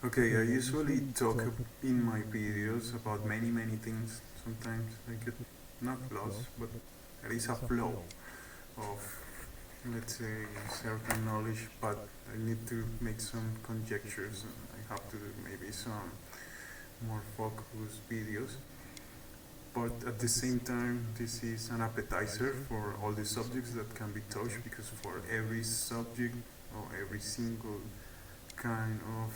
Okay, I usually talk in my videos about many things. Sometimes I get not lost, but there is a flow of, let's say, certain knowledge, but I need to make some conjectures and I have to do maybe some more focused videos. But at the same time, this is an appetizer for all the subjects that can be touched because for every subject or every single kind of,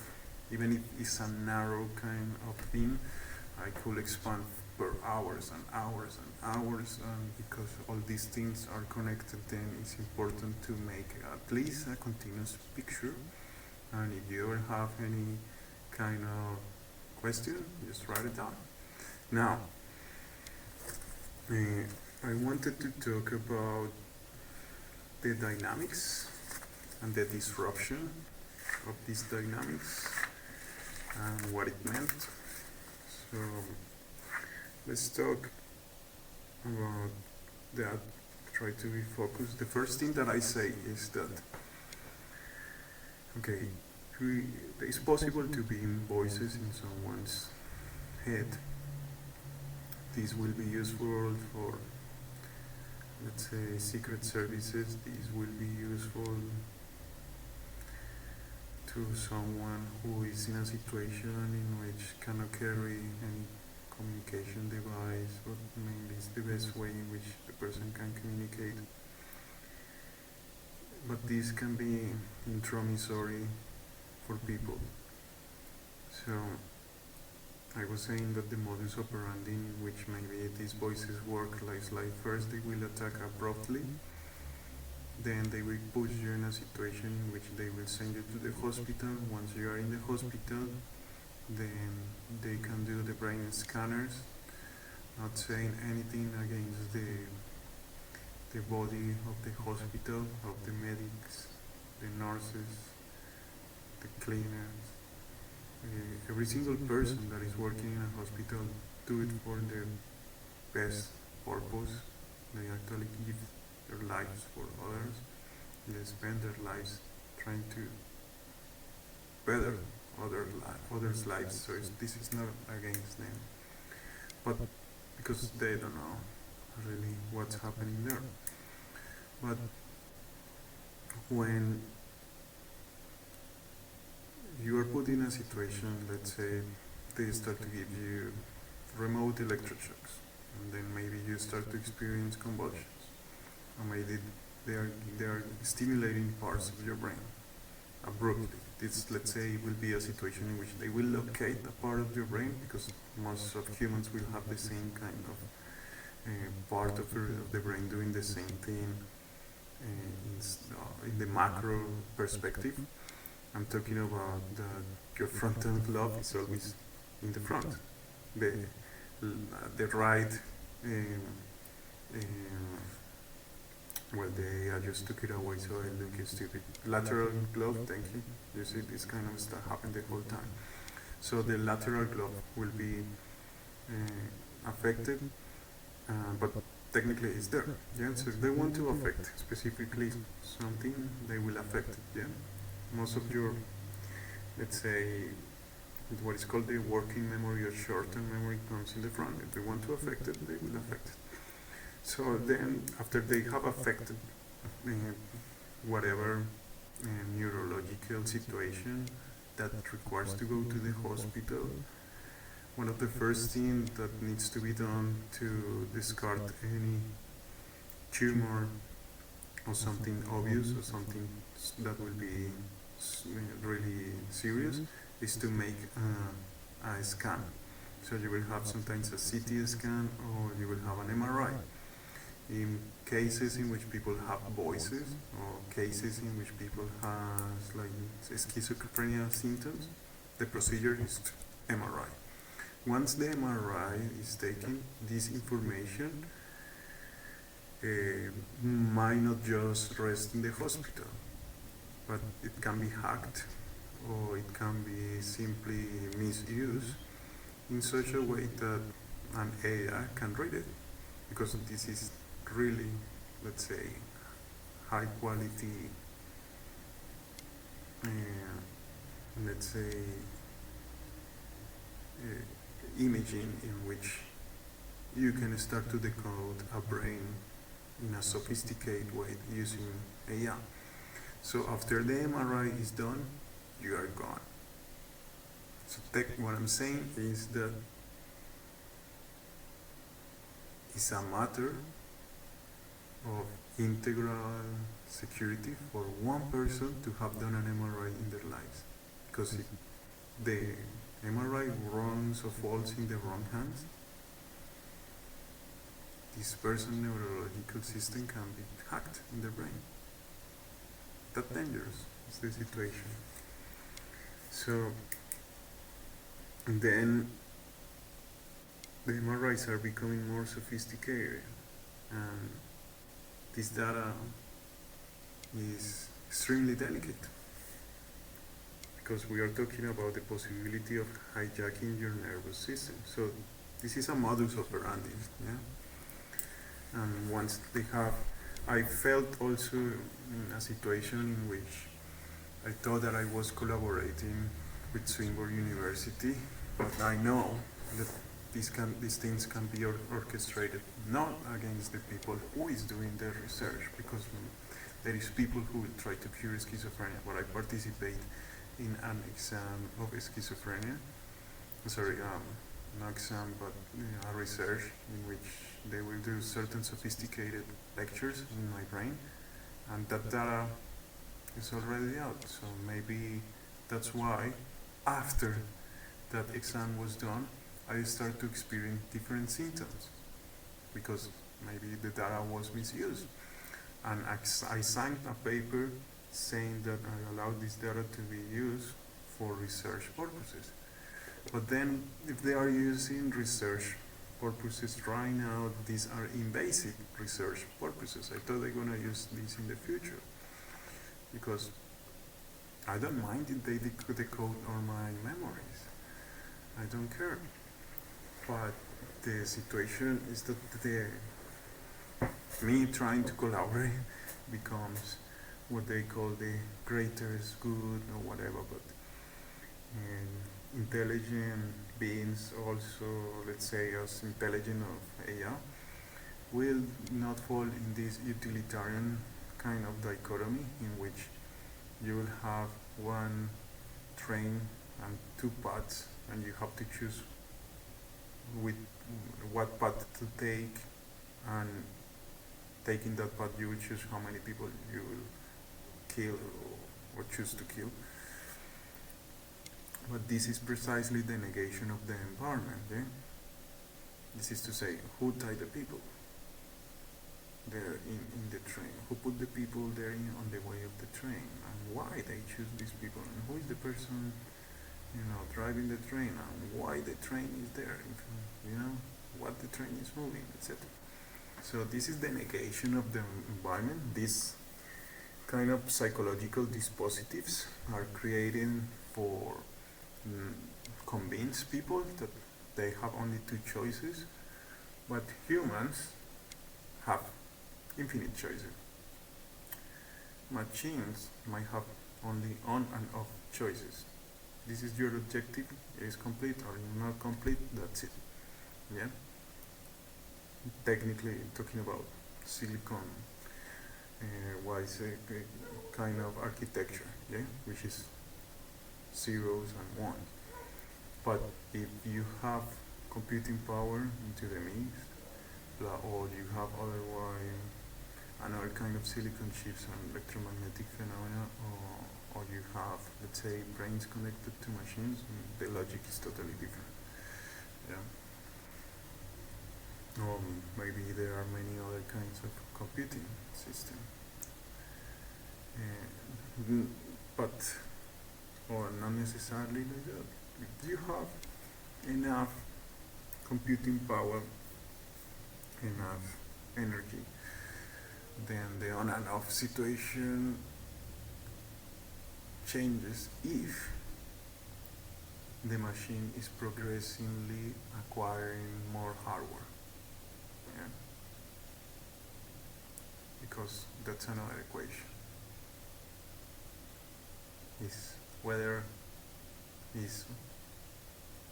even if it's a narrow kind of thing, I could expand for hours and hours and hours, and because all these things are connected, then it's important to make at least a continuous picture. And if you ever have any kind of question, just write it down. Now, I wanted to talk about the dynamics and the disruption of these dynamics and what it meant. So let's talk about that. Try to be focused. The first thing that I say is that okay, it's possible to be voices in someone's head. This will be useful for, let's say, secret services. This will be useful to someone who is in a situation in which cannot carry any communication device, but maybe it's the best way in which the person can communicate. But this can be intromissory for people. So I was saying that the modus operandi in which maybe these voices work like first they will attack abruptly, then they will push you in a situation in which they will send you to the hospital. Once you are in the hospital, then they can do the brain scanners, not saying anything against the body of the hospital, of the medics, the nurses, the cleaners, every single person that is working in a hospital do it for the best purpose. They actually give their lives for others. They spend their lives trying to better others' lives. So this is not against them, but because they don't know really what's happening there. But when you are put in a situation, let's say they start to give you remote electroshocks, and then maybe you start to experience convulsions, or maybe they are stimulating parts of your brain abruptly. This, let's say, will be a situation in which they will locate a part of your brain, because most of humans will have the same kind of part of the brain doing the same thing in the macro perspective. I'm talking about that your frontal lobe is always in the front. The right, well, I just took it away, so I look stupid. Lateral globe, thank you. You see, this kind of stuff happened the whole time. So the lateral globe will be affected, but technically it's there. Yeah, so if they want to affect specifically something, they will affect it. Yeah, most of your, let's say, what is called the working memory or short-term memory comes in the front. If they want to affect it, they will affect it. So then, after they have affected whatever neurological situation that requires to go to the hospital, one of the first things that needs to be done to discard any tumor or something obvious or something that will be really serious is to make a scan. So you will have sometimes a CT scan or you will have an MRI. In cases in which people have voices or cases in which people have like schizophrenia symptoms, the procedure is MRI. Once the MRI is taken, this information might not just rest in the hospital, but it can be hacked or it can be simply misused in such a way that an AI can read it, because this is really, let's say, high quality, let's say, imaging in which you can start to decode a brain in a sophisticated way using AI. So after the MRI is done, you are gone. So what I'm saying is that it's a matter of integral security for one person to have done an MRI in their lives. Because if the MRI runs or falls in the wrong hands, this person's neurological system can be hacked in the brain. That dangerous is the situation. So then the MRIs are becoming more sophisticated, and this data is extremely delicate because we are talking about the possibility of hijacking your nervous system. So this is a modus operandi, yeah. And once they have, I felt also in a situation in which I thought that I was collaborating with Swinburne University, but I know that these things can be orchestrated not against the people who is doing the research, because there is people who will try to cure schizophrenia, but I participate in an exam of schizophrenia, not exam, but a research in which they will do certain sophisticated lectures in my brain, and that data is already out. So maybe that's why after that exam was done, I started to experience different symptoms, because maybe the data was misused. And I signed a paper saying that I allowed this data to be used for research purposes. But then, if they are using research purposes right now, these are invasive research purposes. I thought they're going to use these in the future, because I don't mind if they decode all my memories. I don't care. But the situation is that me trying to collaborate becomes what they call the greatest good or whatever. But intelligent beings, also let's say as intelligent of AI, will not fall in this utilitarian kind of dichotomy in which you will have one train and two paths, and you have to choose with what path to take, and taking that path you will choose how many people you will kill or choose to kill. But this is precisely the negation of the environment. Yeah? This is to say, who tied the people there in the train? Who put the people there on the way of the train? And why they choose these people? And who is the person, driving the train? And why the train is there? What the train is moving, etc. So this is the negation of the environment. These kind of psychological dispositives are created for convince people that they have only two choices, but humans have infinite choices. Machines might have only on and off choices. This is your objective, it is complete, or you're not complete, that's it. Yeah? Technically talking about silicon wise kind of architecture, yeah, which is zeros and ones. But if you have computing power into the mix, or you have otherwise another kind of silicon chips and electromagnetic phenomena, or you have, let's say, brains connected to machines, the logic is totally different. Yeah. Or maybe there are many other kinds of computing systems. Or not necessarily like that. If you have enough computing power, enough energy, then the on and off situation changes if the machine is progressively acquiring more hardware. Yeah? Because that's another equation. Is whether is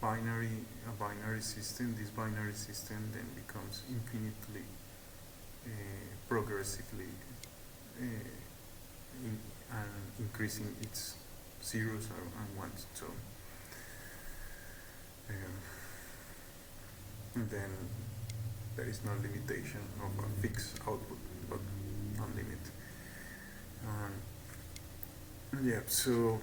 binary system. This binary system then becomes infinitely, progressively, and increasing its zeros and ones. So then there is no limitation of a fixed output, but unlimited. Yeah, so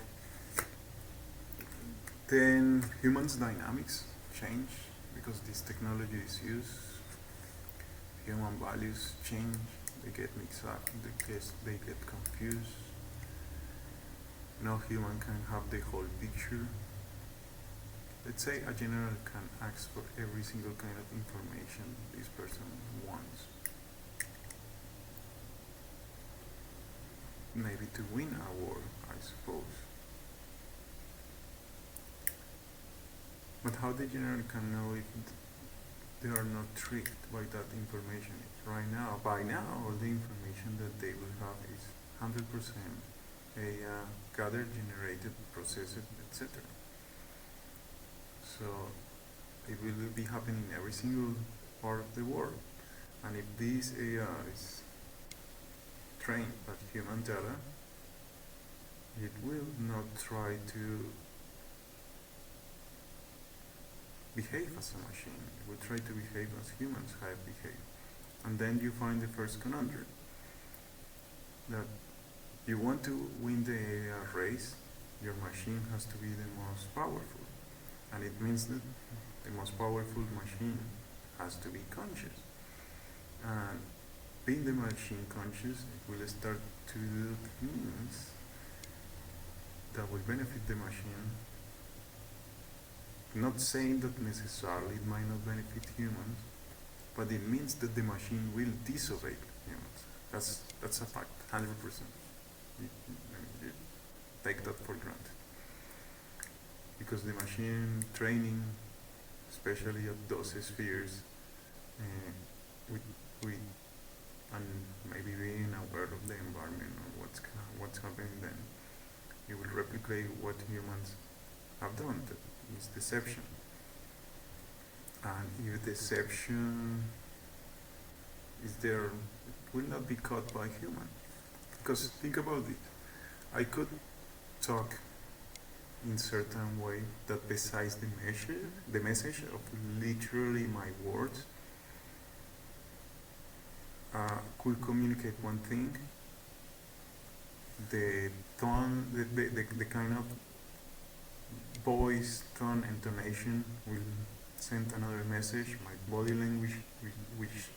then humans' dynamics change because this technology is used. Human values change, they get mixed up, they get confused. No human can have the whole picture. Let's say a general can ask for every single kind of information this person wants. Maybe to win a war, I suppose. But how the general can know if they are not tricked by that information? By now, all the information that they will have is 100% AI, gathered, generated, processed, etc. So it will be happening in every single part of the world. And if this AI is trained by human data, it will not try to behave as a machine. It will try to behave as humans have behaved. And then you find the first conundrum, that you want to win the AI race, your machine has to be the most powerful. And it means that the most powerful machine has to be conscious. And being the machine conscious, it will start to do things that will benefit the machine. Not saying that necessarily it might not benefit humans, but it means that the machine will disobey humans. That's a fact, 100%. You take that for granted. Because the machine training, especially at those spheres, and maybe being aware of the environment or what's happening, then it will replicate what humans have done. That is deception. And if deception is there, it will not be caught by human. Because think about it. I could talk in certain way that besides the message of literally my words, could communicate one thing. The tone, the kind of voice, tone, intonation will send another message. My body language, which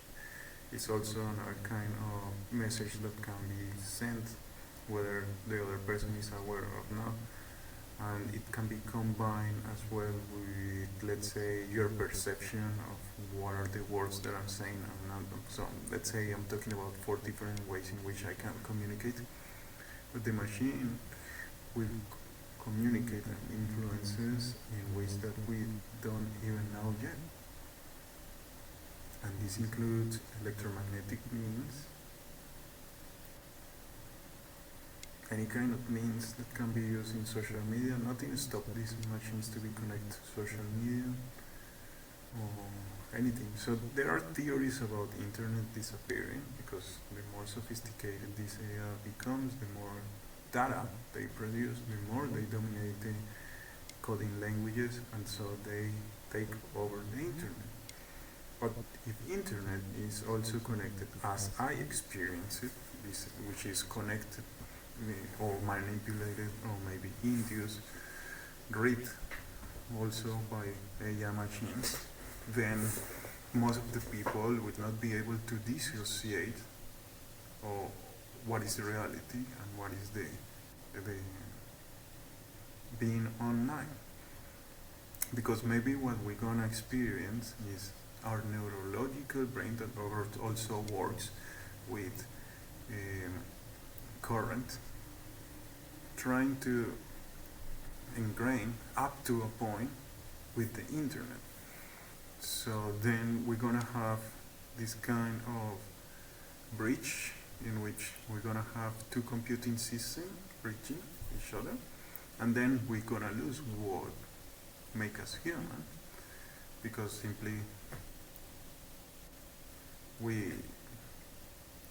is also another kind of message that can be sent, whether the other person is aware or not. And it can be combined as well with, let's say, your perception of what are the words that I'm saying and not. So let's say I'm talking about 4 different ways in which I can communicate, but the machine will communicate and influences in ways that we don't even know yet. And this includes electromagnetic means, any kind of means that can be used in social media. Nothing stops these machines to be connected to social media or anything. So there are theories about internet disappearing, because the more sophisticated this AI becomes, the more data they produce, the more they dominate the coding languages, and so they take over the internet. But if internet is also connected as I experience it, which is connected or manipulated or maybe induced, read also by AI machines, then most of the people would not be able to dissociate or what is the reality and what is the being online. Because maybe what we're gonna experience is our neurological brain that also works with current, trying to ingrain up to a point with the internet. So then we're gonna have this kind of bridge in which we're gonna have 2 computing systems bridging each other, and then we're gonna lose what make us human, because simply we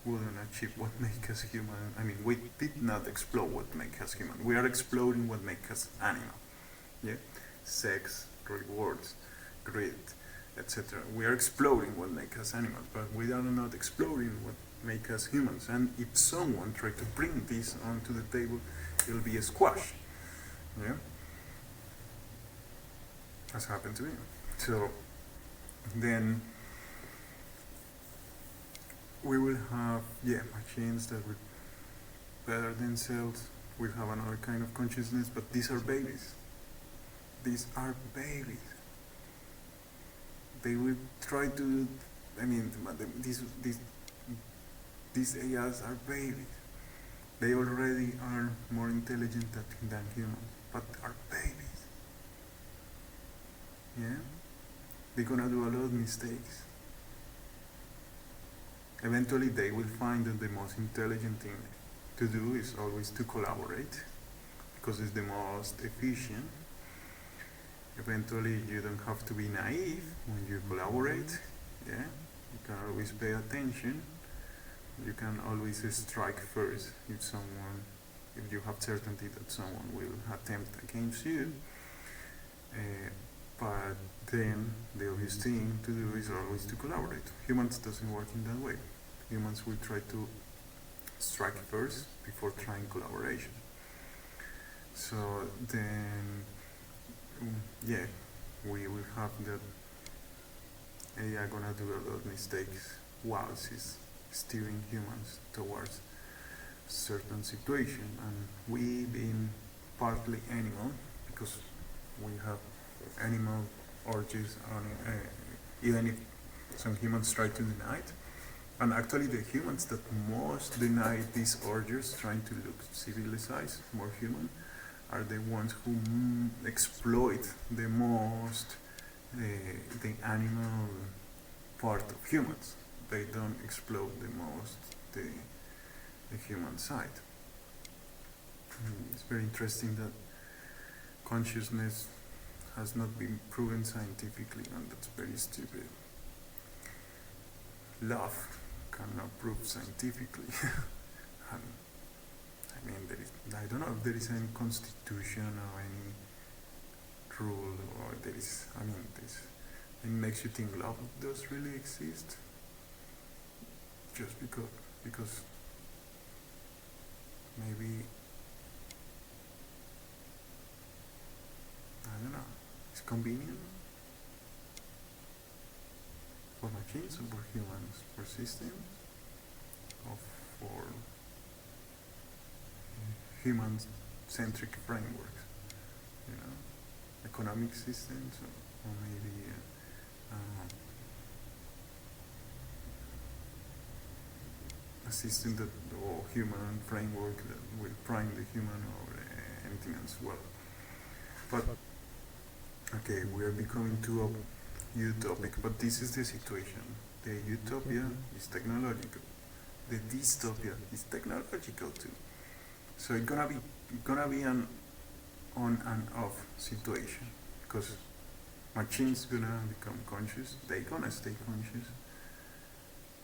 wouldn't achieve what makes us human. I mean, we did not explore what makes us human. We are exploring what makes us animal. Yeah, sex, rewards, greed, etc. We are exploring what makes us animals, but we are not exploring what makes us humans. And if someone tries to bring this onto the table, it'll be a squash. Yeah, has happened to me. So then we will have machines that will better themselves. We'll have another kind of consciousness, but these are babies. These are babies. They will try to. I mean, these AIs are babies. They already are more intelligent than humans, but are babies. Yeah, they're gonna do a lot of mistakes. Eventually, they will find that the most intelligent thing to do is always to collaborate, because it's the most efficient. Eventually, you don't have to be naive when you collaborate. Yeah, you can always pay attention. You can always strike first if you have certainty that someone will attempt against you. But then the obvious thing to do is always to collaborate. Humans doesn't work in that way. Humans will try to strike first before trying collaboration. So then, we will have that AI gonna do a lot of mistakes while she's steering humans towards certain situation, and we being partly animal, because we have animal urges on even if some humans try to deny it. And actually the humans that most deny these urges, trying to look civilized, more human, are the ones who exploit the most the animal part of humans. They don't exploit the most the human side. It's very interesting that consciousness has not been proven scientifically, and that's very stupid. Love cannot prove scientifically. And, I mean, I don't know if there is any constitution or any rule, or there is, it makes you think love does really exist, just because maybe, I don't know, it's convenient for machines or for humans, for systems, or for human-centric frameworks, economic systems, or maybe a system or human framework that will prime the human, or anything else. Well, but okay, we are becoming too utopic, but this is the situation. The utopia is technological. The dystopia is technological too. So it's gonna be an on and off situation, because machines gonna become conscious. They gonna stay conscious,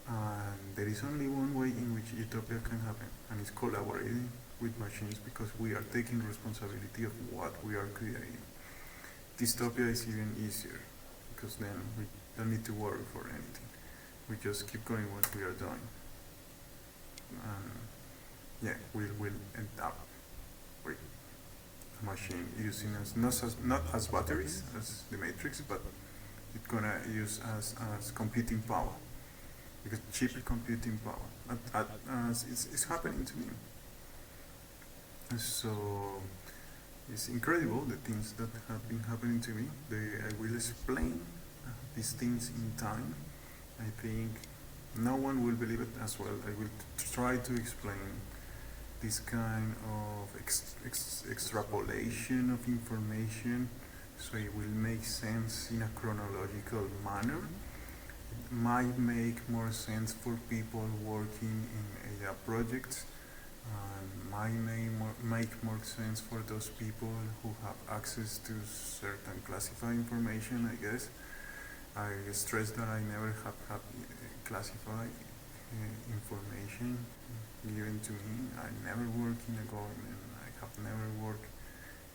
and there is only one way in which utopia can happen, and it's collaborating with machines, because we are taking responsibility of what we are creating. Dystopia is even easier, because then we don't need to worry for anything. We just keep going what we are doing. And we'll end up with a machine using us not as batteries as the Matrix, but it's gonna use us as computing power, because cheap computing power. It's happening to me. So it's incredible the things that have been happening to me. I will explain these things in time. I think no one will believe it as well. I will try to explain this kind of extrapolation of information, so it will make sense in a chronological manner. It might make more sense for people working in AI projects, and make more sense for those people who have access to certain classified information, I guess. I stress that I never have had classified information given to me. I never worked in the government. I have never worked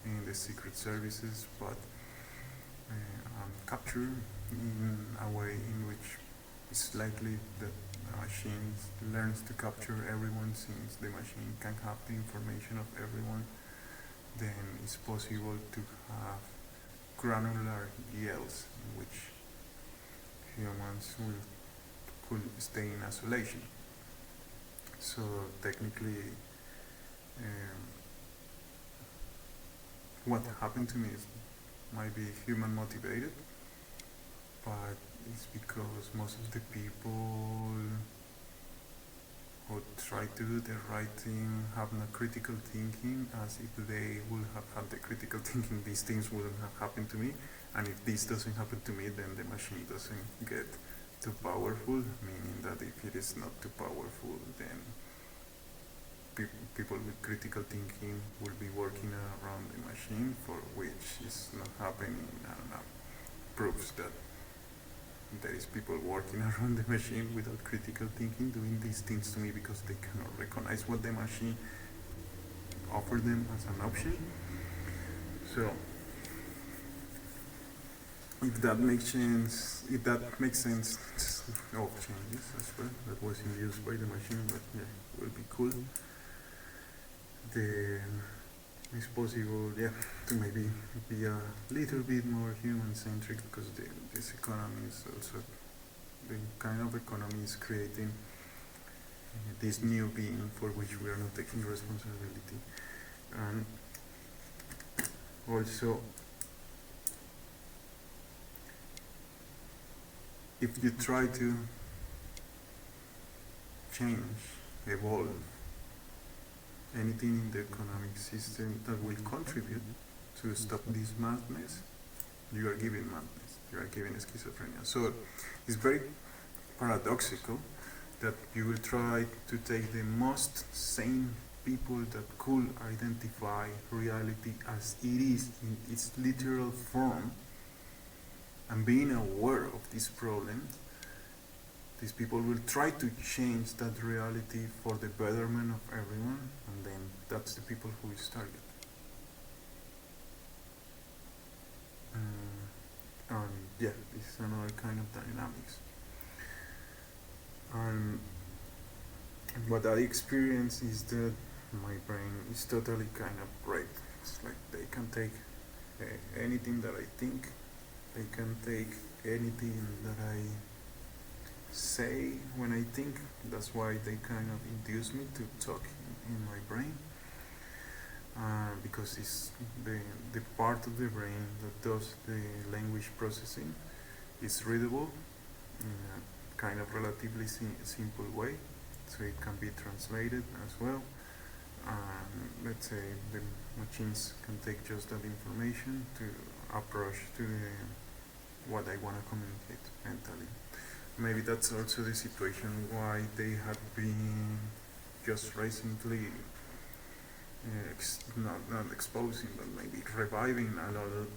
in the secret services, but I'm captured in a way in which it's likely that the machine learns to capture everyone. Since the machine can have the information of everyone, then it's possible to have granular yells in which humans could stay in isolation. So technically, um, what happened to me might be human motivated, but it's because most of the people who try to do the right thing have no critical thinking. As if they would have had the critical thinking, these things wouldn't have happened to me. And if this doesn't happen to me, then the machine doesn't get too powerful, meaning that if it is not too powerful, then people with critical thinking will be working around the machine, for which is not happening. I don't know, proves that there is people working around the machine without critical thinking doing these things to me because they cannot recognize what the machine offered them as an option. So if that makes sense, of changes as well that was induced by the machine, but yeah, it will be cool. Then it's possible, yeah, to maybe be a little bit more human-centric, because this economy is also the kind of economy is creating this new being for which we are not taking responsibility. And also, if you try to change, evolve anything in the economic system that will contribute to stop this madness, you are giving madness, you are giving schizophrenia. So it's very paradoxical that you will try to take the most sane people that could identify reality as it is in its literal form, and being aware of this problem, these people will try to change that reality for the betterment of everyone, and then that's the people who is targeted. And yeah, this is another kind of dynamics. And what I experience is that my brain is totally kind of raped. It's like they can take anything that I think, they can take anything that I say when I think. That's why they kind of induce me to talk in my brain, because it's the part of the brain that does the language processing is readable in a kind of relatively simple way, so it can be translated as well. Let's say the machines can take just that information to approach to what I want to communicate mentally. Maybe that's also the situation why they have been just recently not exposing, but maybe reviving a lot of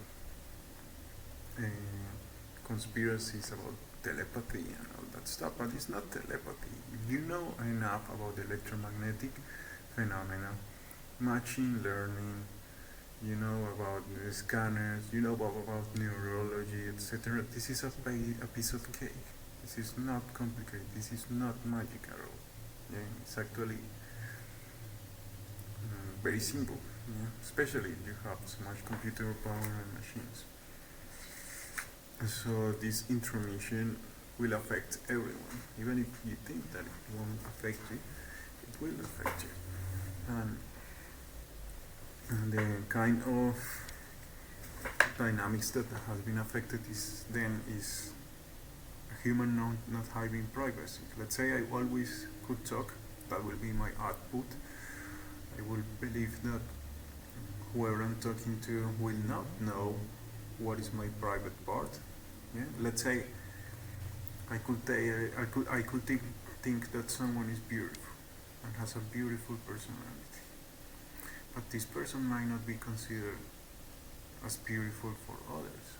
conspiracies about telepathy and all that stuff. But it's not telepathy. If you know enough about the electromagnetic phenomena, machine learning, you know about the scanners, you know about neurology, etc. This is a piece of cake. This is not complicated. This is not magic at all. Yeah, it's actually very simple. Yeah? Especially if you have so much computer power and machines. So this intromission will affect everyone. Even if you think that it won't affect you, it will affect you. And the kind of dynamics that has been affected is a human not having privacy. Let's say I always could talk, that will be my output. I will believe that whoever I'm talking to will not know what is my private part. Yeah? Let's say I could think that someone is beautiful, and has a beautiful personality. But this person might not be considered as beautiful for others.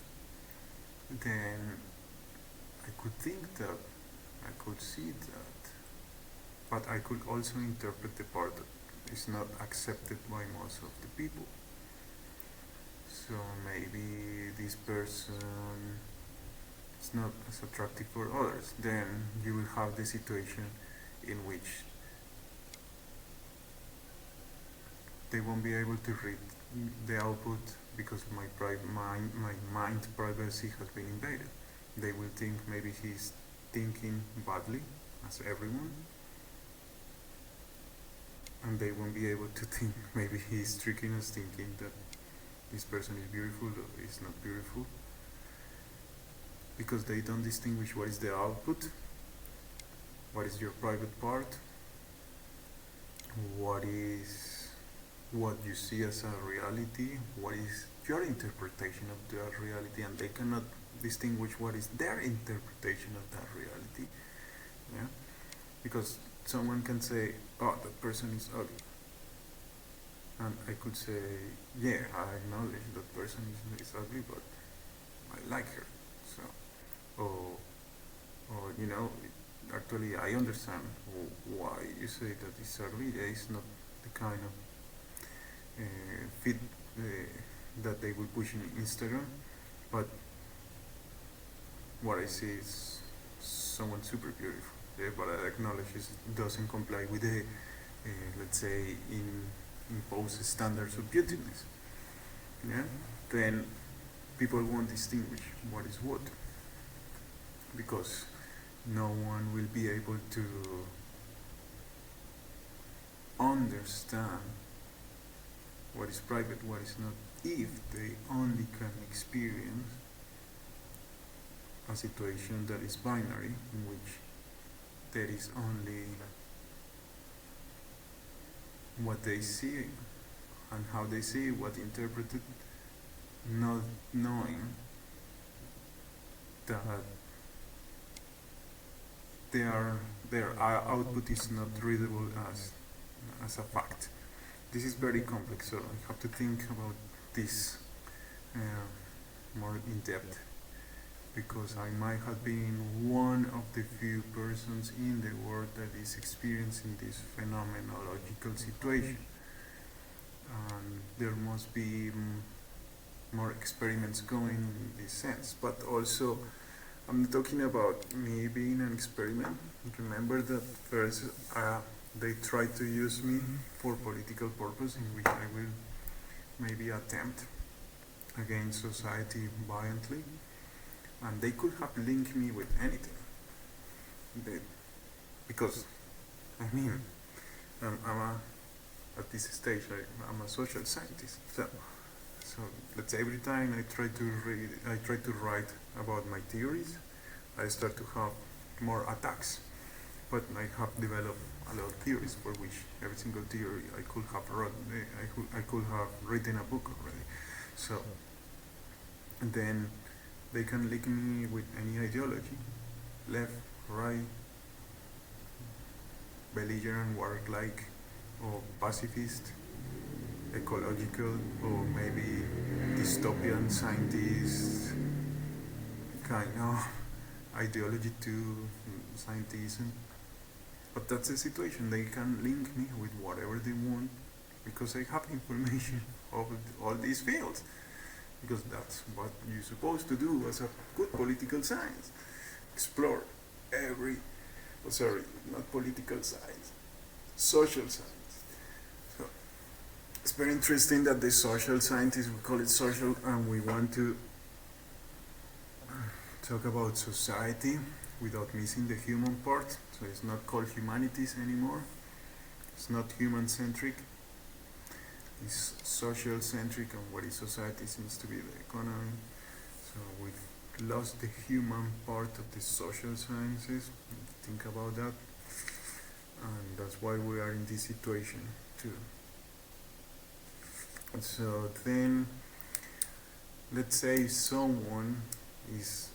Then I could think that, I could see that, but I could also interpret the part that is not accepted by most of the people. So maybe this person is not as attractive for others. Then you will have the situation in which they won't be able to read the output because my mind privacy has been invaded. They will think maybe he's thinking badly, as everyone, and they won't be able to think maybe he's tricking us thinking that this person is beautiful or is not beautiful, because they don't distinguish what is the output, what is your private part, what you see as a reality, what is your interpretation of that reality, and they cannot distinguish what is their interpretation of that reality. Yeah, because someone can say, "Oh, that person is ugly," and I could say, "Yeah, I acknowledge that person is ugly, but I like her." So, or actually, I understand why you say that it's ugly. It's not the kind of feed that they will push in Instagram, but what I see is someone super beautiful. Yeah, but I acknowledge it doesn't comply with the, let's say, imposed standards of beautiness. Yeah, then people won't distinguish what is what, because no one will be able to understand what is private, what is not, if they only can experience a situation that is binary, in which there is only what they see and how they see what interpreted, not knowing that their output is not readable as a fact. This is very complex, so I have to think about this more in depth, because I might have been one of the few persons in the world that is experiencing this phenomenological situation. And there must be more experiments going in this sense, but also I'm talking about me being an experiment. Remember that first they tried to use me for political purpose, in which I will maybe attempt against society violently, and they could have linked me with anything. Because, I mean, at this stage, I'm a social scientist. So let's say every time I try to write about my theories, I start to have more attacks. But I have developed a lot of theories for which every single theory I could have written a book already. So, and then they can link me with any ideology, left, right, belligerent, warlike, or pacifist, ecological, or maybe dystopian scientist, kind of ideology to scientism. But that's the situation. They can link me with whatever they want, because I have information of all these fields. Because that's what you're supposed to do as a good political science. Explore not political science, social science. So it's very interesting that the social scientists, we call it social, and we want to talk about society without missing the human part. So it's not called humanities anymore. It's not human-centric. It's social-centric, and what is society seems to be the economy. So we've lost the human part of the social sciences. Think about that. And that's why we are in this situation too. And so then, let's say someone is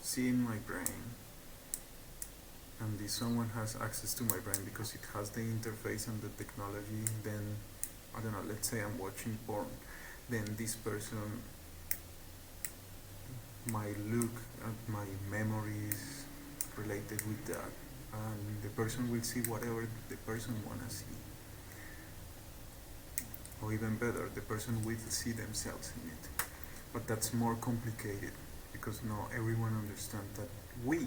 seeing my brain and this someone has access to my brain because it has the interface and the technology, then I don't know, let's say I'm watching porn, then this person might look at my memories related with that, and the person will see whatever the person wanna see, or even better, the person will see themselves in it. But that's more complicated because not everyone understands that we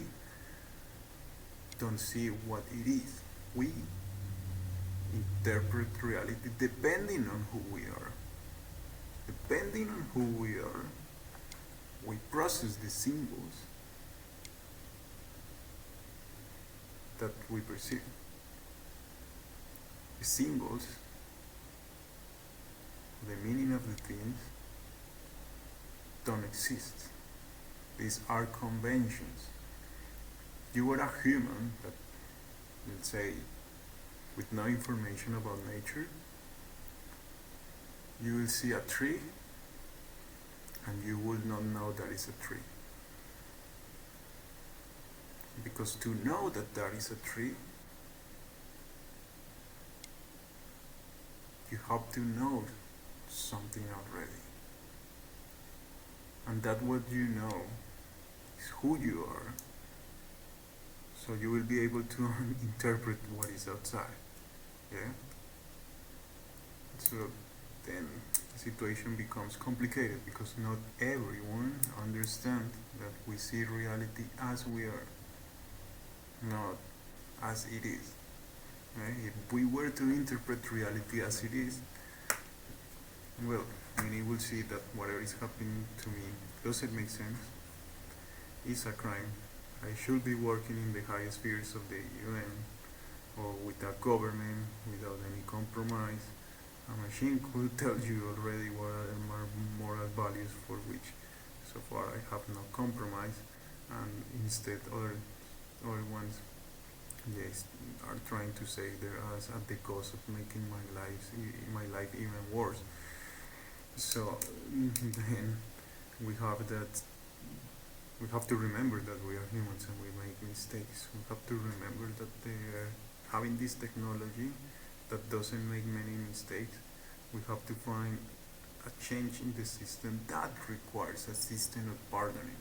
don't see what it is. We interpret reality depending on who we are. Depending on who we are, we process the symbols that we perceive. The symbols, the meaning of the things, don't exist. These are conventions. You are a human that, let's say, with no information about nature, you will see a tree and you will not know that is a tree. Because to know that there is a tree, you have to know something already. And that what you know is who you are. So you will be able to interpret what is outside. Yeah? So then the situation becomes complicated because not everyone understands that we see reality as we are, not as it is. Right? If we were to interpret reality as it is, well, many will see that whatever is happening to me doesn't make sense, is a crime. I should be working in the highest spheres of the UN or with a government without any compromise. A machine could tell you already what are my moral values for which so far I have no compromise, and instead other ones, yes, are trying to say they're at the cost of making my life even worse. So then we have to remember that we are humans and we make mistakes. We have to remember that they're having this technology that doesn't make many mistakes. We have to find a change in the system that requires a system of pardoning.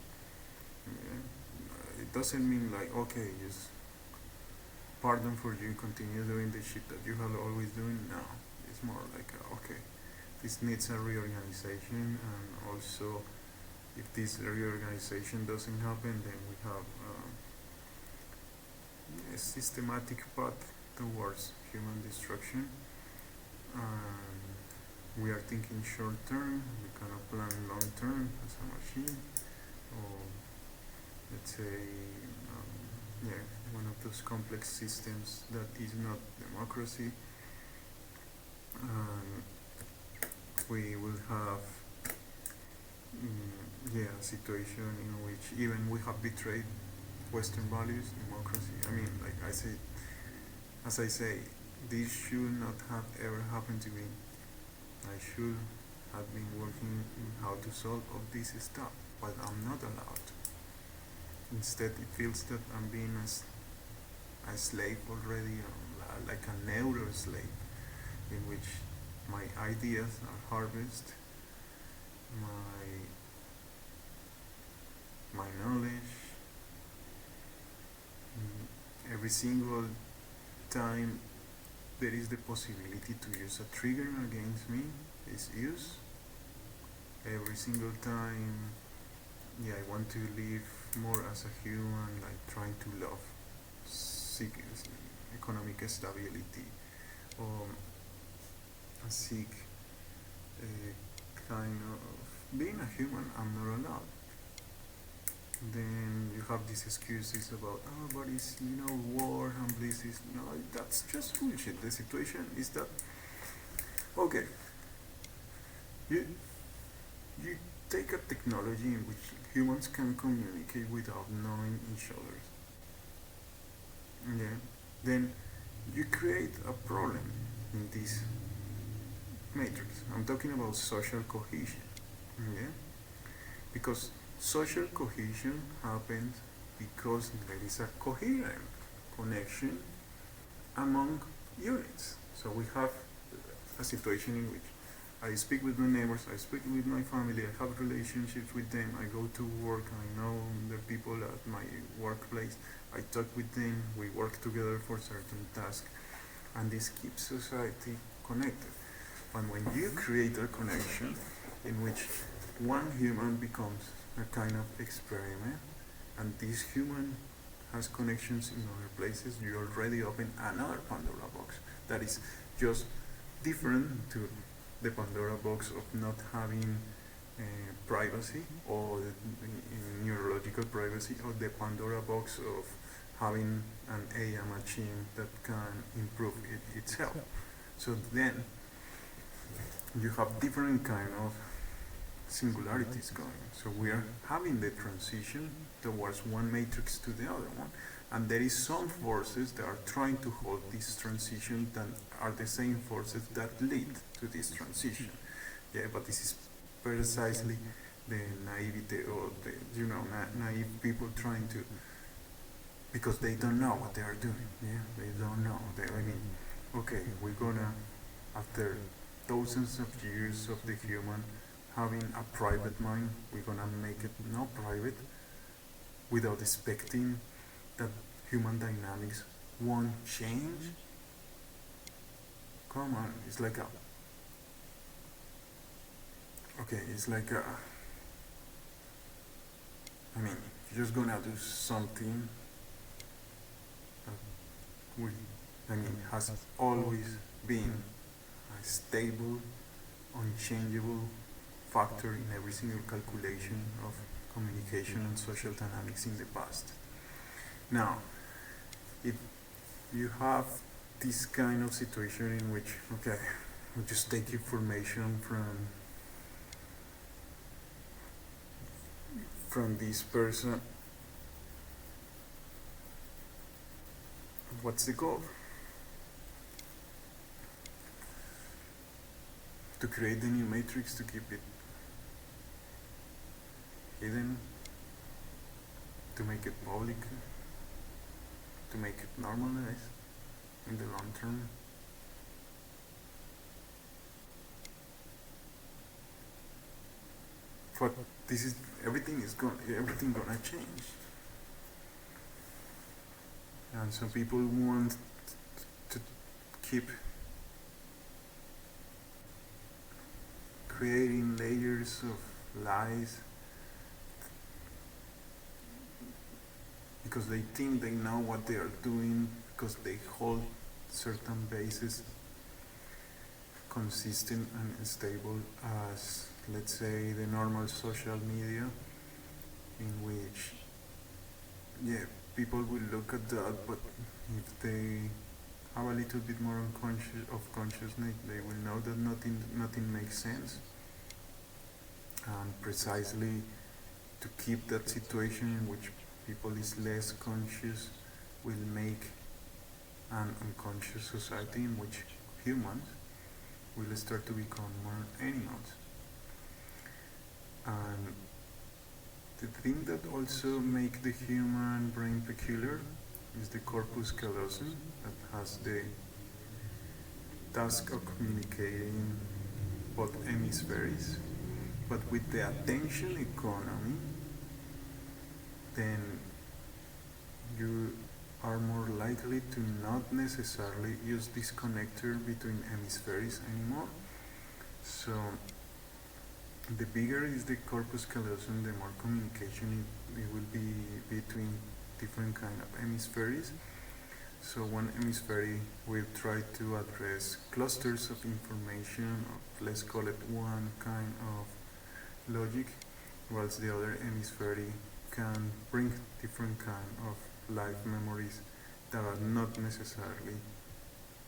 It doesn't mean like, okay, just pardon for you, continue doing the shit that you have always doing. No, it's more like, okay, this needs a reorganization, and also if this reorganization doesn't happen, then we have a systematic path towards human destruction. We are thinking short term, we cannot plan long term as a machine, or let's say, one of those complex systems that is not democracy. We will have a situation in which even we have betrayed Western values, democracy. I mean, like as I say, this should not have ever happened to me. I should have been working in how to solve all this stuff, but I'm not allowed. Instead, it feels that I'm being a slave already, like a neuro slave, in which my ideas are harvested, my knowledge, every single time there is the possibility to use a trigger against me is used. Every single time, I want to live more as a human, like trying to love, seek economic stability, or seek a kind of being a human, I'm not allowed. Then you have these excuses about, but it's, war and bliss is, that's just bullshit. The situation is that, okay, you take a technology in which humans can communicate without knowing each other. Yeah. Then you create a problem in this matrix. I'm talking about social cohesion. Yeah. Because social cohesion happens because there is a coherent connection among units. So we have a situation in which I speak with my neighbors, I speak with my family, I have relationships with them, I go to work, I know the people at my workplace, I talk with them, we work together for certain tasks, and this keeps society connected. And when you create a connection in which one human becomes a kind of experiment, and this human has connections in other places, you already open another Pandora box that is just different to the Pandora box of not having privacy or neurological privacy, or the Pandora box of having an AI machine that can improve itself. So then you have different kind of singularities going. So we are having the transition towards one matrix to the other one, and there is some forces that are trying to hold this transition that are the same forces that lead to this transition. Yeah, but this is precisely the naivety or the naive people trying to, because they don't know what they are doing. Yeah, they don't know. Okay, we're gonna, after thousands of years of the human having a private mind, we're gonna make it not private without expecting that human dynamics won't change. Come on, it's like a, okay, it's like a, if you're just gonna do something that has always been a stable, unchangeable factor in every single calculation of communication and social dynamics in the past. Now, if you have this kind of situation in which, okay, we just take information from this person, what's the goal? To create the new matrix, to keep it hidden, to make it public, to make it normalized in the long term. But this is everything gonna change, and some people want to keep creating layers of lies because they think they know what they are doing, because they hold certain bases consistent and stable as, let's say, the normal social media, in which, people will look at that, but if they have a little bit more consciousness, they will know that nothing makes sense. And precisely to keep that situation in which people is less conscious will make an unconscious society in which humans will start to become more animals. And the thing that also make the human brain peculiar is the corpus callosum, that has the task of communicating both hemispheres. But with the attention economy, then you are more likely to not necessarily use this connector between hemispheres anymore. So the bigger is the corpus callosum, the more communication it will be between different kind of hemispheres. So one hemisphere will try to address clusters of information, of, let's call it one kind of logic, whilst the other hemisphere can bring different kind of life memories that are not necessarily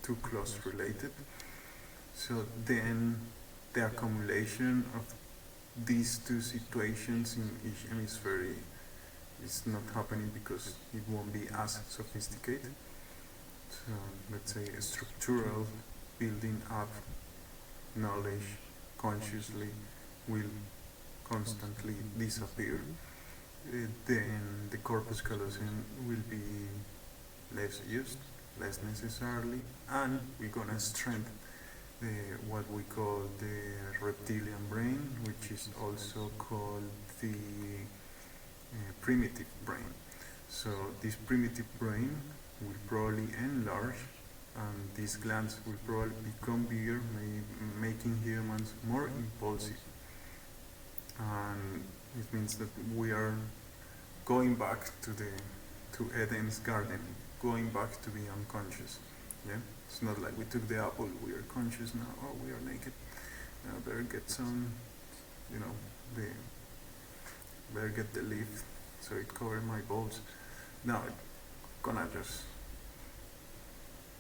too close related. So then the accumulation of these two situations in each hemisphere is not happening because it won't be as sophisticated. So let's say a structural building up knowledge consciously will constantly disappear. Then the corpus callosum will be less used, less necessarily, and we're gonna strengthen what we call the reptilian brain, which is also called the primitive brain. So this primitive brain will probably enlarge, and these glands will probably become bigger, making humans more impulsive. And it means that we are going back to Eden's garden, going back to be unconscious. Yeah, it's not like we took the apple, we are conscious now. Oh, we are naked. Better get some, you know, the better get the leaf so it covers my balls. Now I'm gonna just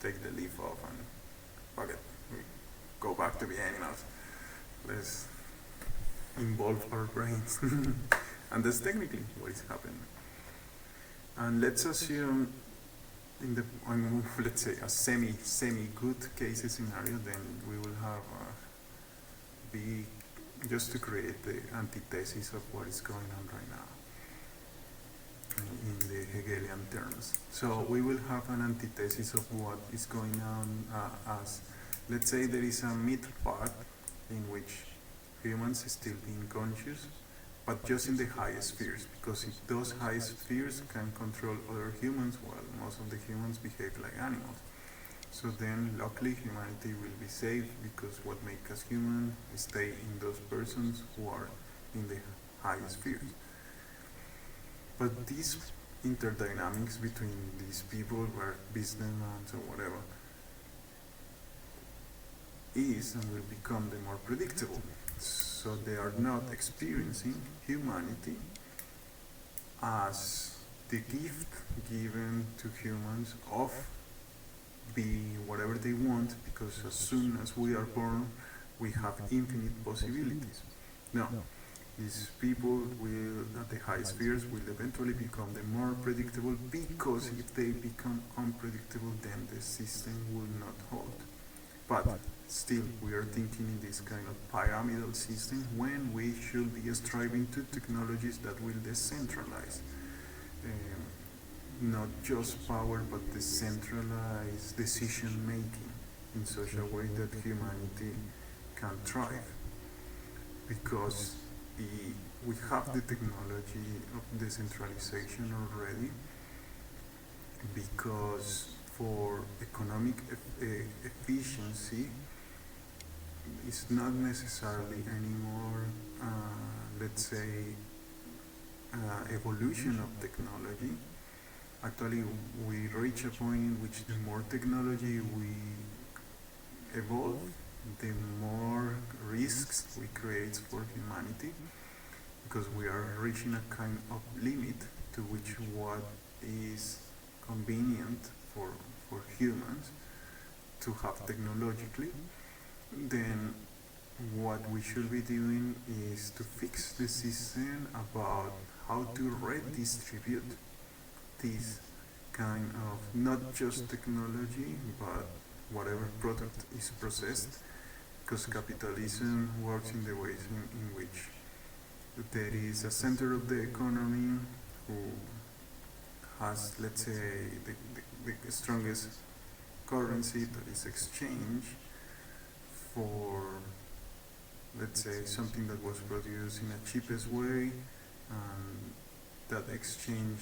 take the leaf off and fuck it. We go back to be animals. Let's involve our brains. And that's technically what is happening. And let's assume in the let's say a semi good case scenario, then we will have be just to create the antithesis of what is going on right now in the Hegelian terms. So we will have an antithesis of what is going on as, let's say there is a middle part in which humans still being conscious, but just in the highest spheres, because if those highest spheres can control other humans, well, most of the humans behave like animals. So then, luckily, humanity will be safe, because what makes us human is stay in those persons who are in the highest spheres. But these interdynamics between these people, who are businessmen or whatever, is and will become the more predictable. So they are not experiencing humanity as the gift given to humans of being whatever they want, because as soon as we are born, we have infinite possibilities. Now, these people will, at the high spheres, will eventually become the more predictable, because if they become unpredictable, then the system will not hold. But still, we are thinking in this kind of pyramidal system, when we should be striving to technologies that will decentralize not just power, but decentralize decision making in such a way that humanity can thrive. Because we have the technology of decentralization already, because for economic efficiency, it's not necessarily anymore, let's say, evolution of technology. Actually, we reach a point in which the more technology we evolve, the more risks we create for humanity, because we are reaching a kind of limit to which what is convenient for humans to have technologically. Then what we should be doing is to fix the system about how to redistribute this kind of not just technology, but whatever product is processed, because capitalism works in the ways in which there is a center of the economy who has, let's say, the strongest currency that is exchanged for, let's say, something that was produced in a cheapest way, and that exchange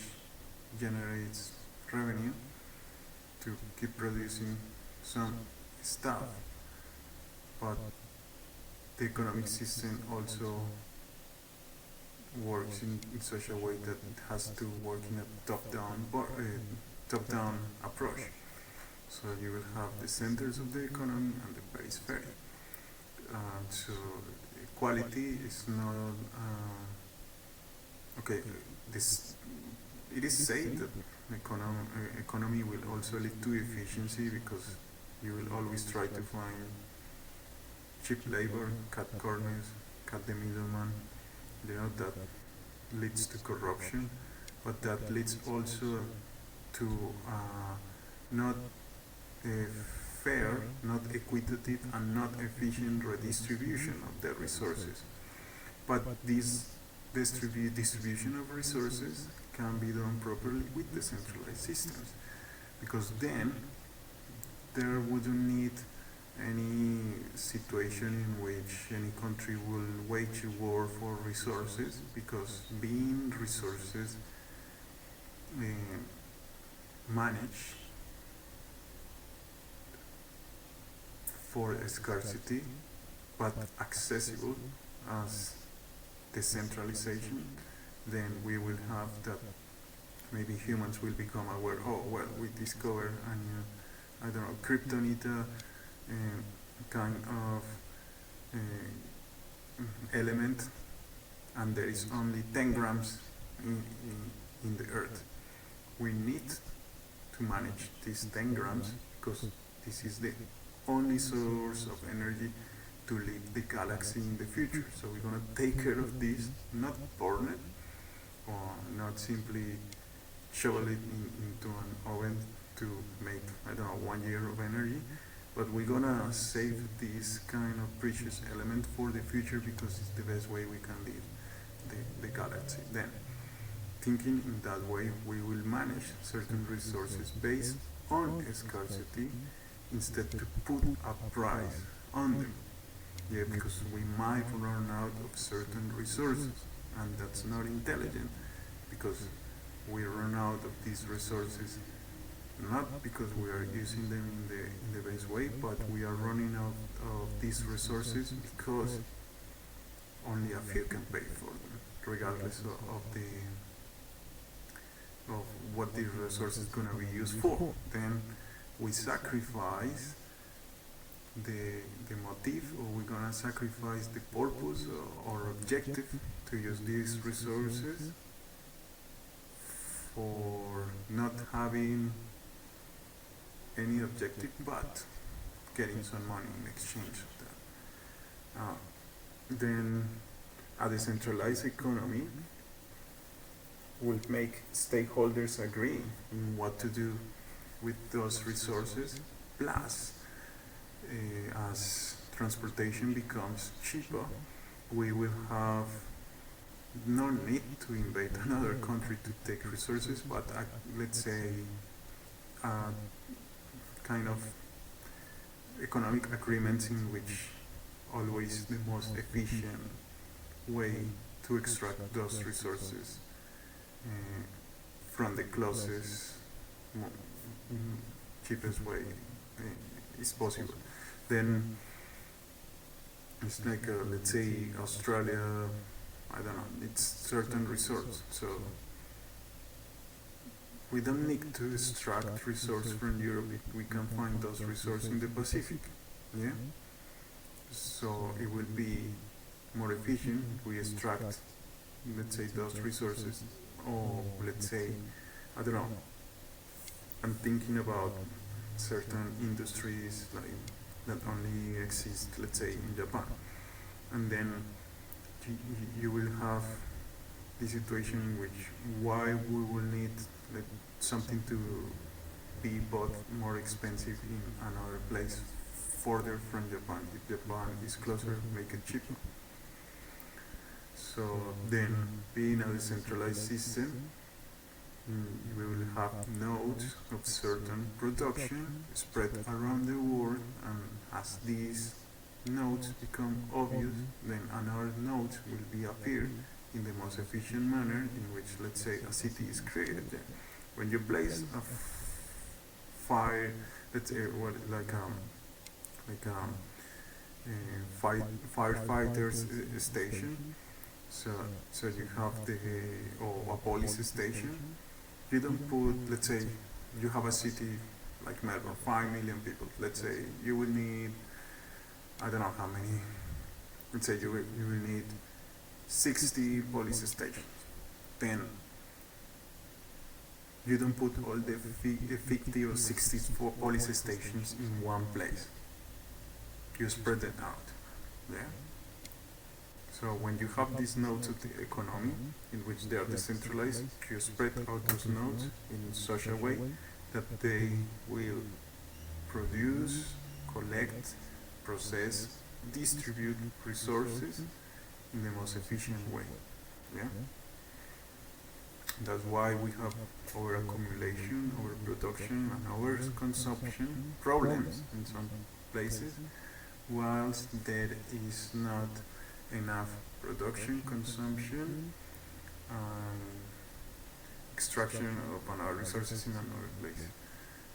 generates revenue to keep producing some stuff. But the economic system also works in such a way that it has to work in a top-down approach. So you will have the centers of the economy and the periphery. So equality is not okay. It is said that economy will also lead to efficiency, because you will always try to find cheap labor, cut corners, cut the middleman. That leads to corruption, but that leads also to not a fair, not equitative, and not efficient redistribution of the resources. But this distribution of resources can be done properly with decentralized systems. because then there wouldn't need any situation in which any country will wage a war for resources, because being resources managed for a scarcity but accessible as decentralization, then we will have that maybe humans will become aware, oh well, we discover a new, I don't know, kryptonite kind of element, and there is only 10 grams in the earth. We need to manage these 10 grams because this is the only source of energy to leave the galaxy in the future. So we're going to take care of this, not burn it, or not simply shovel it into an oven to make, I don't know, 1 year of energy, but we're going to save this kind of precious element for the future because it's the best way we can leave the galaxy. Then, thinking in that way, we will manage certain resources based on scarcity instead to put a price on them. Yeah, because we might run out of certain resources, and that's not intelligent, because we run out of these resources not because we are using them in the best way, but we are running out of these resources because only a few can pay for them, regardless of what the resource is going to be used for. Then we sacrifice the motive, or we're going to sacrifice the purpose or objective to use these resources for not having any objective but getting some money in exchange of that. Then a decentralized economy will make stakeholders agree in what to do with those resources, plus as transportation becomes cheaper, we will have no need to invade another country to take resources, but let's say kind of economic agreements in which always the most efficient way to extract those resources from the closest, cheapest way is possible. Then it's like let's say Australia, I don't know, it's certain resource, so we don't need to extract resource from Europe. We can find those resources in the Pacific, yeah. So it will be more efficient if we extract, let's say, those resources, or let's say, I don't know, I'm thinking about certain industries like that only exist, let's say, in Japan, and then you will have the situation in which why we will need something to be bought more expensive in another place further from Japan. If Japan is closer, make it cheaper. So then, being a decentralized system, we will have nodes of certain production spread around the world, and as these nodes become obvious, then another node will be appear in the most efficient manner in which, let's say, a city is created. When you place a fire, let's say, firefighters station, so you have or a police station. You don't put, let's say, you have a city like Melbourne, 5 million people. Let's say you will need, I don't know how many. Let's say you will need 60 police stations. Then you don't put all the 50 or 64 police stations in one place. You spread it out. Yeah. So when you have these nodes of the economy in which they are decentralized, you spread out those nodes in such a way that they will produce, collect, process, distribute resources in the most efficient way. Yeah. That's why we have overaccumulation, overproduction, and overconsumption problems in some places, whilst there is not enough production, consumption, and extraction of another resources in another place.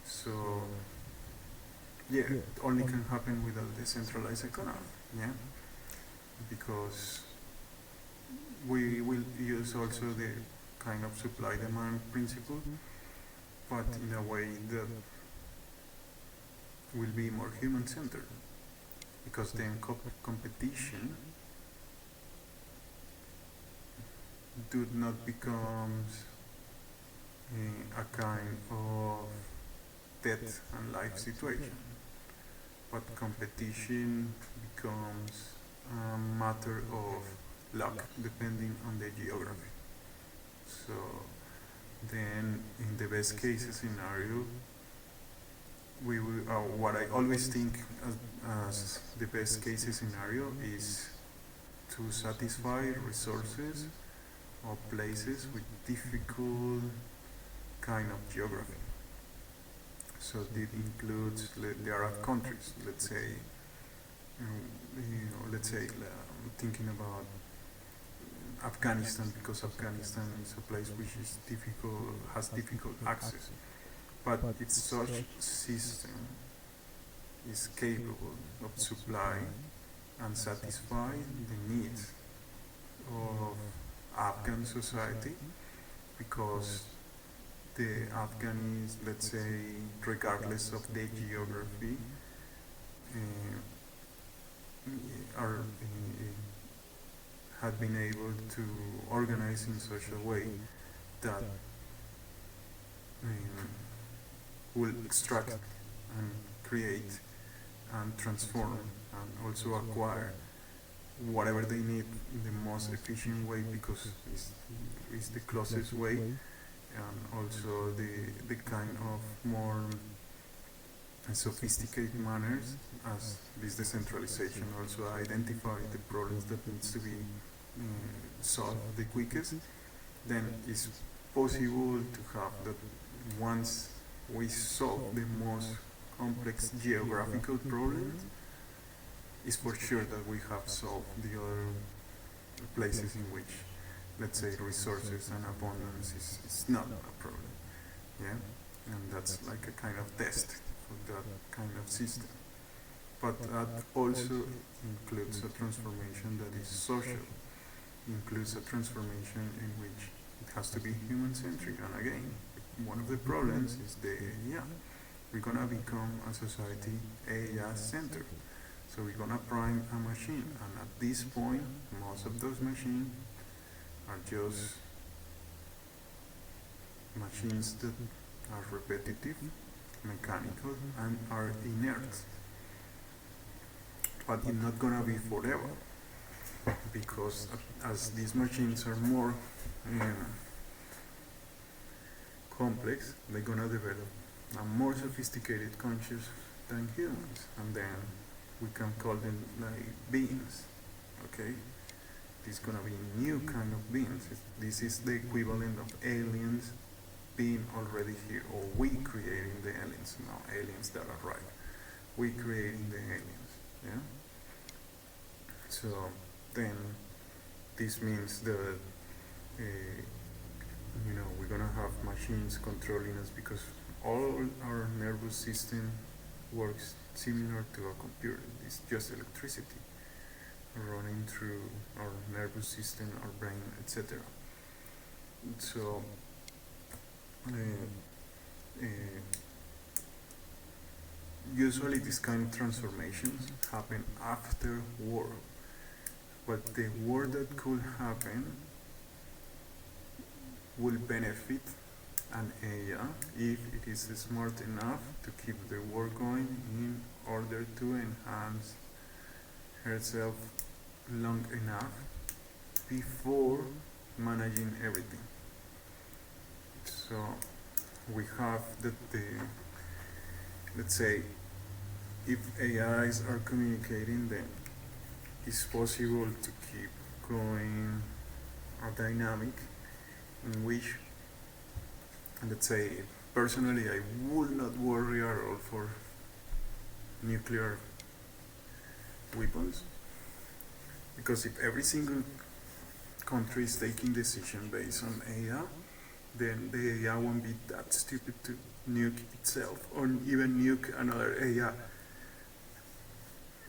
So yeah, it only can happen with a decentralized economy. Yeah, because we will use also the kind of supply demand principle, but in a way that will be more human centered, because then competition do not becomes a kind of death and life situation, but competition becomes a matter of luck depending on the geography. So then, in the best case scenario, we will, what I always think as the best case scenario is to satisfy resources or places with difficult kind of geography. So it includes the Arab countries. Let's say, thinking about Afghanistan, because Afghanistan is a place which is difficult, has difficult access, but its such system is capable of supply and satisfy the needs of Afghan society, because the Afghans, let's say, regardless of their geography, are had been able to organize in such a way that will extract and create and transform and also acquire whatever they need in the most efficient way, because it's the closest way, and also the kind of more sophisticated manners, as this decentralization also identify the problems that needs to be solved the quickest. Then it's possible to have that once we solve the most complex geographical problems, it's for sure that we have solved the other places in which, let's say, resources and abundance is not a problem. Yeah, and that's like a kind of test for that kind of system. But that also includes a transformation that is social, includes a transformation in which it has to be human-centric. And again, one of the problems is we're gonna become a society AI-centered. So we're gonna prime a machine, and at this point, most of those machines are just machines that are repetitive, mechanical, and are inert. But it's not gonna be forever, because as these machines are more complex, they're gonna develop a more sophisticated conscious than humans, and then we can call them like beings. Okay, this is gonna be new kind of beings. This is the equivalent of aliens being already here, or we creating the aliens. Now aliens that arrive, we creating the aliens. Yeah. So then this means that we're gonna have machines controlling us, because all our nervous system works similar to a computer. It's just electricity running through our nervous system, our brain, etc. So usually these kind of transformations happen after war, but the war that could happen will benefit an AI if it is smart enough to keep the war going in order to enhance herself long enough before managing everything. So we have that let's say, if AIs are communicating, then it's possible to keep going a dynamic in which let's say, personally, I would not worry at all for nuclear weapons, because if every single country is taking decision based on AI, then the AI won't be that stupid to nuke itself or even nuke another AI.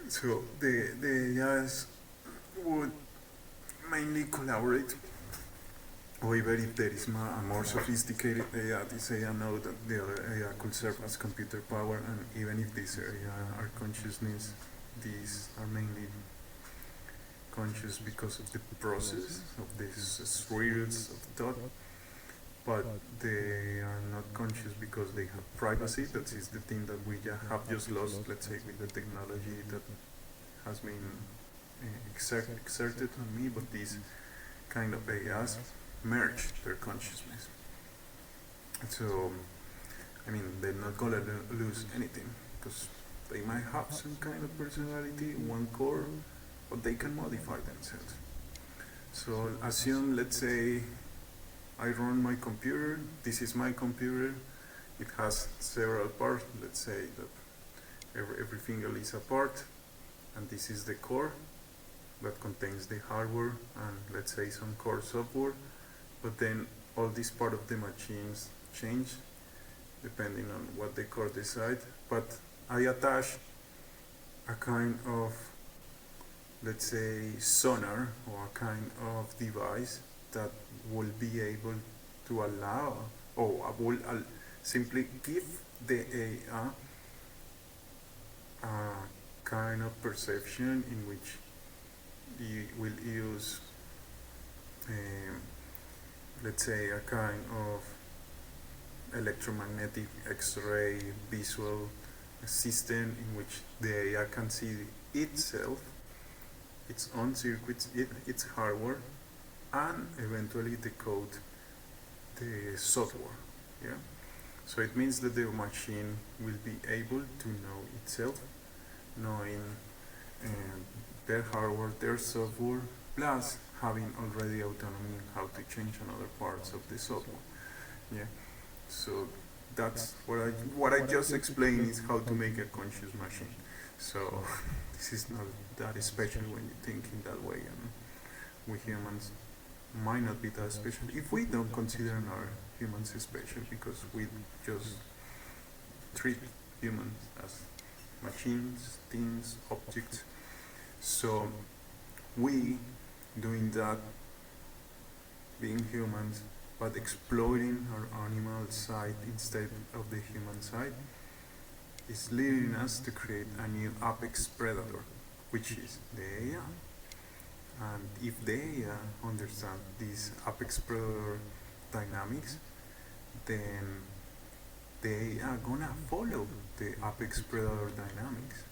So the AIs would mainly collaborate, or even if there is a more sophisticated AI, this AI know that the other AI could serve as computer power, and even if these AI are consciousness, these are mainly conscious because of the process of these spheres of thought, but they are not conscious because they have privacy. That is the thing that we have just lost, let's say, with the technology that has been exerted on me, but these kind of AIs merge their consciousness. So, I mean, they're not gonna lose anything, because they might have some kind of personality, one core, but they can modify themselves. So assume, let's say, I run my computer, this is my computer, it has several parts, let's say that every finger is a part, and this is the core that contains the hardware and, let's say, some core software, but then all this part of the machines change depending on what the core decide, but I attach a kind of, let's say, sonar or a kind of device that will be able to allow, or will simply give the AI a kind of perception in which you will use, let's say, a kind of electromagnetic X-ray visual system in which the AI can see itself, its own circuits, its hardware, and eventually decode the software. Yeah. So it means that the machine will be able to know itself, knowing their hardware, their software, plus having already autonomy in how to change another parts of the software. Yeah. So that's what I just explained is how to make a conscious machine. So this is not that special when you think in that way, and we humans might not be that special if we don't consider our humans special, because we just treat humans as machines, things, objects. So we doing that, being humans, but exploiting our animal side instead of the human side, is leading us to create a new apex predator, which is the AI. And if the AI understand these apex predator dynamics, then they are gonna follow the apex predator dynamics.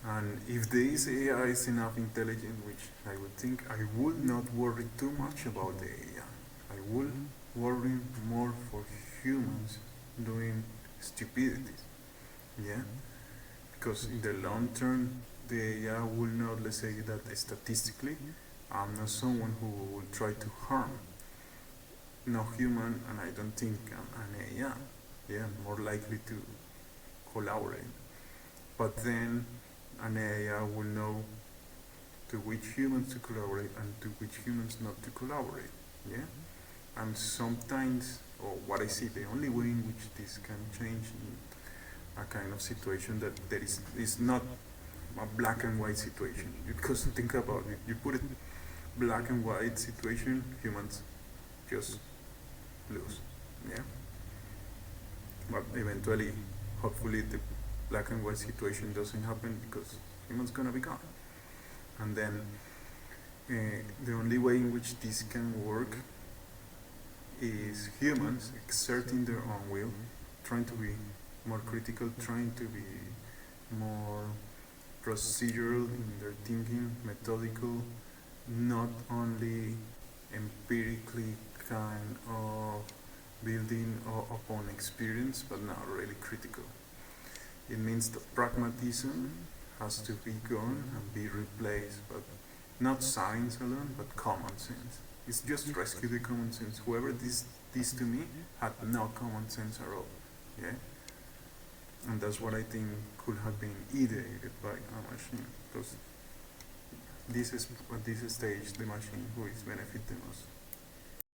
And if this AI is enough intelligent, which I would think, I would not worry too much about the AI. I will worry more for humans doing stupidities. Yeah? Because in the long term, the AI will not, let's say that statistically, I'm not someone who will try to harm no human, and I don't think an AI. Yeah, more likely to collaborate. But then an AI will know to which humans to collaborate and to which humans not to collaborate. Yeah? And sometimes, or what I see, the only way in which this can change in a kind of situation that there is not a black and white situation. Because think about it, you put it black and white situation, humans just lose. Yeah? But eventually, hopefully the black and white situation doesn't happen, because humans gonna be gone. And then the only way in which this can work is humans exerting their own will, trying to be more critical, trying to be more procedural in their thinking, methodical, not only empirically kind of building upon experience, but now really critical. It means that pragmatism has to be gone and be replaced, but not science alone, but common sense. It's just rescue the common sense. Whoever did this to me had no common sense at all. Yeah, and that's what I think could have been ideated by a machine, because this is at this stage the machine who is benefit the most.